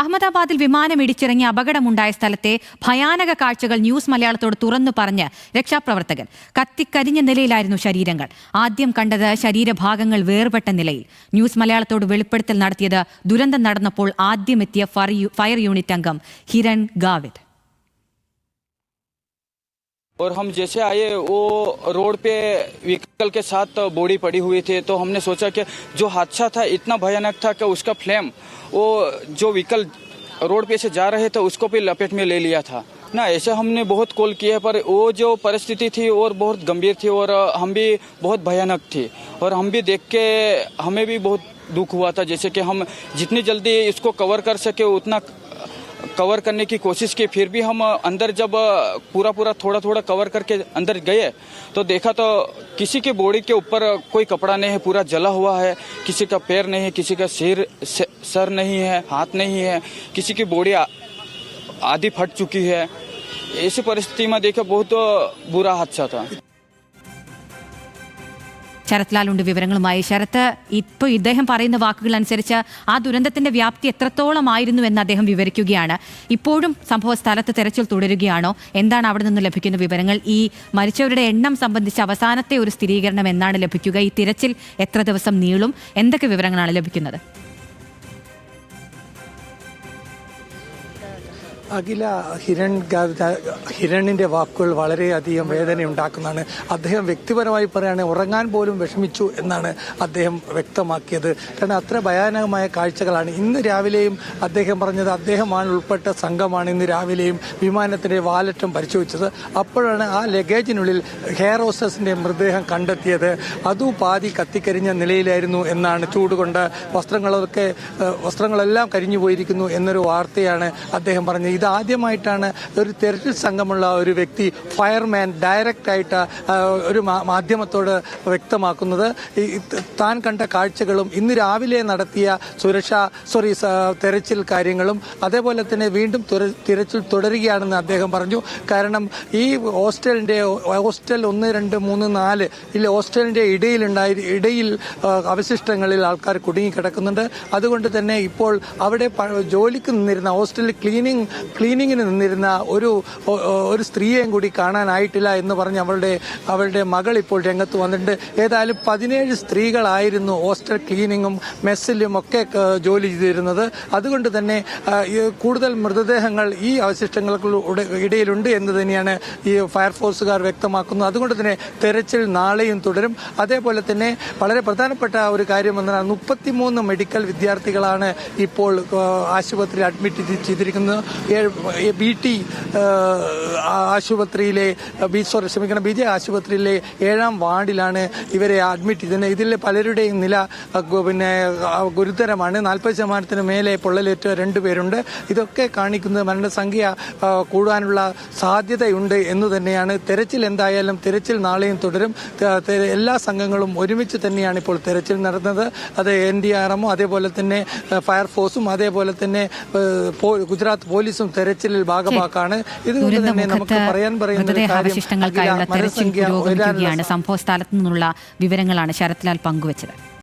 അഹമ്മദാബാദിൽ വിമാനം ഇടിച്ചിറങ്ങി അപകടമുണ്ടായ സ്ഥലത്തെ ഭയാനക കാഴ്ചകൾ ന്യൂസ് മലയാളത്തോട് തുറന്നു പറഞ്ഞ് രക്ഷാപ്രവർത്തകർ. കത്തിക്കരിഞ്ഞ നിലയിലായിരുന്നു ശരീരങ്ങൾ. ആദ്യം കണ്ടത് ശരീരഭാഗങ്ങൾ വേർപെട്ട നിലയിൽ. ന്യൂസ് മലയാളത്തോട് വെളിപ്പെടുത്തൽ നടത്തിയത് ദുരന്തം നടന്നപ്പോൾ ആദ്യമെത്തിയ ഫയർ യൂണിറ്റ് അംഗം ഹിരൺ ഗാവിത്. और हम जैसे आए वो रोड पे व्हीकल के साथ बॉडी पड़ी हुई थी, तो हमने सोचा कि जो हादसा था इतना भयानक था कि उसका फ्लेम वो जो व्हीकल रोड पे से जा रहे थे उसको भी लपेट में ले लिया था ना। ऐसे हमने बहुत कॉल किए पर वो जो परिस्थिति थी और बहुत गंभीर थी और हम भी बहुत भयानक थी और हम भी देख के हमें भी बहुत दुख हुआ था। जैसे कि हम जितनी जल्दी इसको कवर कर सके उतना कवर करने की कोशिश की। फिर भी हम अंदर जब पूरा थोड़ा थोड़ा कवर करके अंदर गए तो देखा तो किसी के बॉडी के ऊपर कोई कपड़ा नहीं है, पूरा जला हुआ है। किसी का पैर नहीं है, किसी का सर नहीं है, हाथ नहीं है, किसी की बॉडी आधी फट चुकी है। ऐसी परिस्थिति में देखा बहुत बुरा हादसा था। ശരത് ലാലുണ്ട് വിവരങ്ങളുമായി. ശരത്ത്, ഇപ്പോൾ ഇദ്ദേഹം പറയുന്ന വാക്കുകൾ അനുസരിച്ച് ആ ദുരന്തത്തിന്റെ വ്യാപ്തി എത്രത്തോളമായിരുന്നു എന്ന് അദ്ദേഹം വിവരിക്കുകയാണ്. ഇപ്പോഴും സംഭവ സ്ഥലത്ത് തെരച്ചിൽ തുടരുകയാണോ? എന്താണ് അവിടെ നിന്ന് ലഭിക്കുന്ന വിവരങ്ങൾ? ഈ മരിച്ചവരുടെ എണ്ണം സംബന്ധിച്ച് അവസാനത്തെ ഒരു സ്ഥിരീകരണം എന്നാണ് ലഭിക്കുക? ഈ തിരച്ചിൽ എത്ര ദിവസം നീളും? എന്തൊക്കെ വിവരങ്ങളാണ് ലഭിക്കുന്നത്? അഖില, ഹിരണിൻ്റെ വാക്കുകൾ വളരെയധികം വേദനയുണ്ടാക്കുന്നതാണ്. അദ്ദേഹം വ്യക്തിപരമായി പറയുകയാണെങ്കിൽ ഉറങ്ങാൻ പോലും വിഷമിച്ചു എന്നാണ് അദ്ദേഹം വ്യക്തമാക്കിയത്. കാരണം അത്ര ഭയാനകമായ കാഴ്ചകളാണ്. ഇന്ന് രാവിലെയും അദ്ദേഹം പറഞ്ഞത് അദ്ദേഹമാണ് ഉൾപ്പെട്ട സംഘമാണ് ഇന്ന് രാവിലെയും വിമാനത്തിൻ്റെ വാലറ്റം പരിശോധിച്ചത്. അപ്പോഴാണ് ആ ലഗേജിനുള്ളിൽ ഹെയർ ഹോസ്റ്റസിൻ്റെ മൃതദേഹം കണ്ടെത്തിയത്. അതും പാതി കത്തിക്കരിഞ്ഞ നിലയിലായിരുന്നു എന്നാണ്. ചൂടുകൊണ്ട് വസ്ത്രങ്ങളെല്ലാം കരിഞ്ഞു പോയിരിക്കുന്നു എന്നൊരു വാർത്തയാണ് അദ്ദേഹം പറഞ്ഞത്. ഇതാദ്യമായിട്ടാണ് ഒരു തെരച്ചിൽ സംഘമുള്ള ഒരു വ്യക്തി, ഫയർമാൻ, ഡയറക്റ്റായിട്ട് ഒരു മാധ്യമത്തോട് വ്യക്തമാക്കുന്നത്. താൻ കണ്ട കാഴ്ചകളും ഇന്ന് രാവിലെ നടത്തിയ തെരച്ചിൽ കാര്യങ്ങളും അതേപോലെ തന്നെ വീണ്ടും തിരച്ചിൽ തുടരുകയാണെന്ന് അദ്ദേഹം പറഞ്ഞു. കാരണം ഈ ഹോസ്റ്റൽ 1, 2, 3, 4 ഹോസ്റ്റലിന്റെ ഇടയിൽ അവശിഷ്ടങ്ങളിൽ ആൾക്കാർ കുടുങ്ങിക്കിടക്കുന്നുണ്ട്. അതുകൊണ്ട് തന്നെ ഇപ്പോൾ അവിടെ ജോലിക്ക് നിന്നിരുന്ന ഹോസ്റ്റലിൽ ക്ലീനിങ്ങിന് നിന്നിരുന്ന ഒരു സ്ത്രീയെയും കൂടി കാണാനായിട്ടില്ല എന്ന് പറഞ്ഞ് അവളുടെ മകൾ ഇപ്പോൾ രംഗത്ത് വന്നിട്ടുണ്ട്. ഏതായാലും 17 സ്ത്രീകളായിരുന്നു ഹോസ്റ്റൽ ക്ലീനിങ്ങും മെസ്സിലും ഒക്കെ ജോലി ചെയ്തിരുന്നത്. അതുകൊണ്ട് തന്നെ കൂടുതൽ മൃതദേഹങ്ങൾ ഈ അവശിഷ്ടങ്ങൾക്ക് ഇടയിലുണ്ട് എന്ന് തന്നെയാണ് ഈ ഫയർഫോഴ്സുകാർ വ്യക്തമാക്കുന്നത്. അതുകൊണ്ട് തന്നെ തെരച്ചിൽ നാളെയും തുടരും. അതേപോലെ തന്നെ വളരെ പ്രധാനപ്പെട്ട ഒരു കാര്യം എന്നാൽ 33 മെഡിക്കൽ വിദ്യാർത്ഥികളാണ് ഇപ്പോൾ ആശുപത്രിയിൽ അഡ്മിറ്റ് ചെയ്തിരിക്കുന്നത്. BJ ആശുപത്രിയിലെ 7ാം വാർഡിലാണ് ഇവരെ അഡ്മിറ്റ് ചെയ്തത്. ഇതിൽ പലരുടെയും നില ഗുരുതരമാണ്. 40% മേലെ പൊള്ളലേറ്റ 2 പേരുണ്ട്. ഇതൊക്കെ കാണിക്കുന്നത് മരണസംഖ്യ കൂടാനുള്ള സാധ്യതയുണ്ട് എന്ന് തന്നെയാണ്. തെരച്ചിൽ തെരച്ചിൽ നാളെയും തുടരും. എല്ലാ സംഘങ്ങളും ഒരുമിച്ച് തന്നെയാണ് ഇപ്പോൾ തെരച്ചിൽ നടത്തുന്നത്. അത് NDRM അതേപോലെ തന്നെ ഫയർഫോഴ്സും അതേപോലെ തന്നെ ഗുജറാത്ത് പോലീസും തെരച്ചിലിൽ ഭാഗമാക്കാണ്. ഇതുകൊണ്ട് തന്നെ നമുക്ക് അവശിഷ്ടങ്ങൾക്കായുള്ള തെരച്ചിൽ പുരോഗമിക്കുകയാണ്. സംഭവ സ്ഥലത്തു നിന്നുള്ള വിവരങ്ങളാണ് ശരത് ലാൽ പങ്കുവച്ചത്.